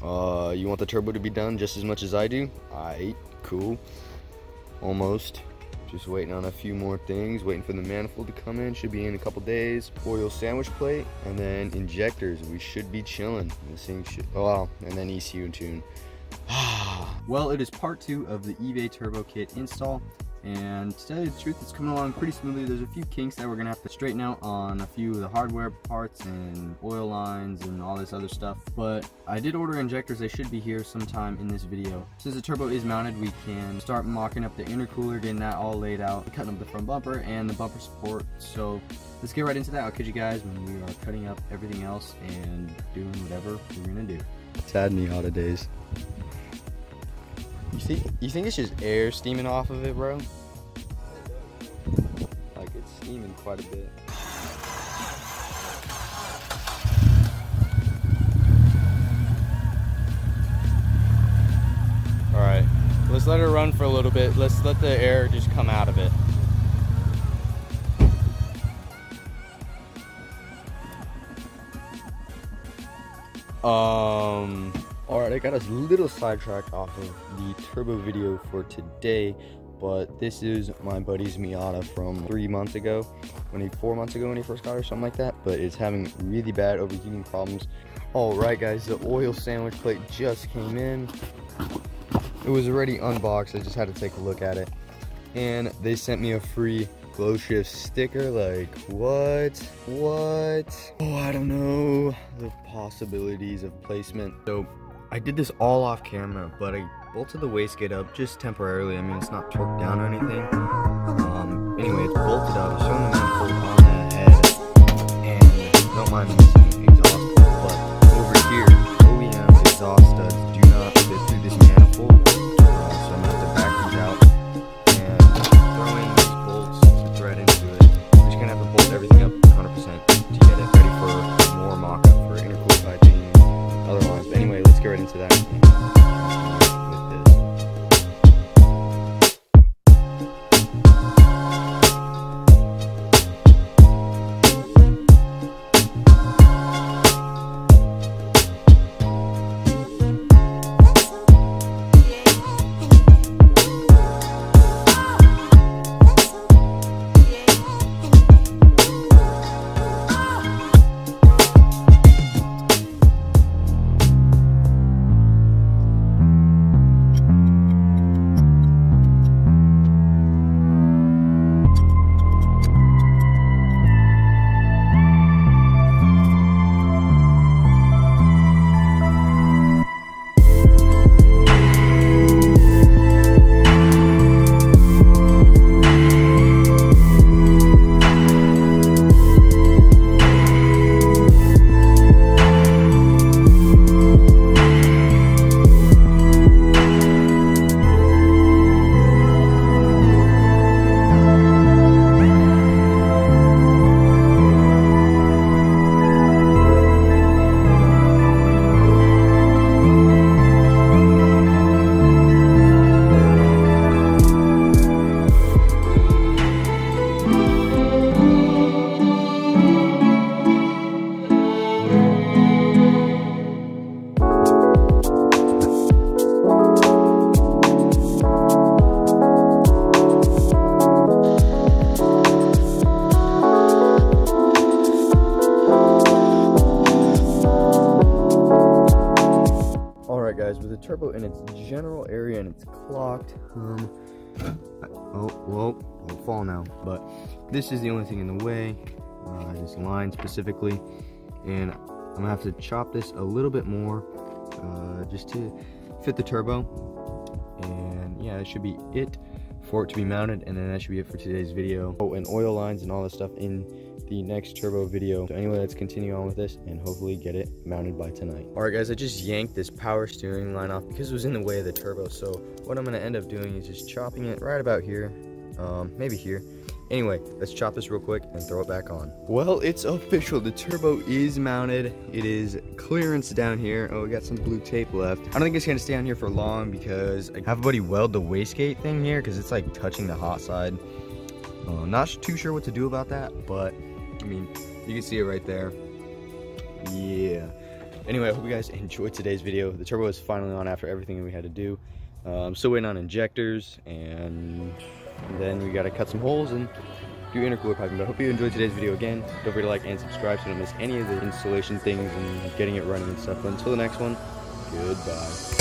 You want the turbo to be done just as much as I do? Aight, cool. Almost. Just waiting on a few more things, waiting for the manifold to come in. Should be in a couple days. Oil sandwich plate, and then injectors. We should be chilling. This thing should, oh wow, and then ECU and tune. Well, it is part 2 of the eBay turbo kit install, and to tell you the truth, it's coming along pretty smoothly. There's a few kinks that we're gonna have to straighten out on a few of the hardware parts and oil lines and all this other stuff, but I did order injectors. They should be here sometime in this video. Since the turbo is mounted, we can start mocking up the intercooler, getting that all laid out, cutting up the front bumper and the bumper support. So let's get right into that. I'll catch you guys when we are cutting up everything else and doing whatever we're gonna do. Sad Miata days. You think it's just air steaming off of it, bro? Like, it's steaming quite a bit. Alright, let's let it run for a little bit. Let's let the air just come out of it. Alright, I got us a little sidetracked off of the turbo video for today, but this is my buddy's Miata from 4 months ago when he first got her, something like that, but it's having really bad overheating problems. Alright guys, the oil sandwich plate just came in. It was already unboxed, I just had to take a look at it, and they sent me a free glow shift sticker. Like, what? Oh, I don't know the possibilities of placement. So I did this all off camera, but I bolted the wastegate up just temporarily. I mean, it's not torqued down or anything. Anyway, it's bolted up. I'm showing the manifold on that head, and don't mind missing exhaust, but over here, OEM exhaust studs do not fit through this manifold, so I'm gonna have to back these out and throw in these bolts to thread into it. I'm just gonna have to bolt everything up 100% to get it ready for more mock-up for intercooled piping and other lines. But anyway, let's get right into that. Guys, with the turbo in its general area and it's clocked, it'll fall now, but this is the only thing in the way, this line specifically, and I'm gonna have to chop this a little bit more just to fit the turbo, and yeah, that should be it for it to be mounted, and then that should be it for today's video. Oh, and oil lines and all this stuff in the next turbo video. So anyway, let's continue on with this and hopefully get it mounted by tonight. All right guys, I just yanked this power steering line off because it was in the way of the turbo. So what I'm gonna end up doing is just chopping it right about here, maybe here. Anyway, let's chop this real quick and throw it back on. Well, it's official, the turbo is mounted. It is clearance down here. Oh, we got some blue tape left. I don't think it's gonna stay on here for long because I have a buddy weld the wastegate thing here because it's like touching the hot side. Not too sure what to do about that, but I mean, you can see it right there. Yeah. Anyway, I hope you guys enjoyed today's video. The turbo is finally on after everything we had to do. I'm still waiting on injectors, and then we gotta cut some holes and do intercooler piping. But I hope you enjoyed today's video. Again, don't forget to like and subscribe so you don't miss any of the installation things and getting it running and stuff. But until the next one, goodbye.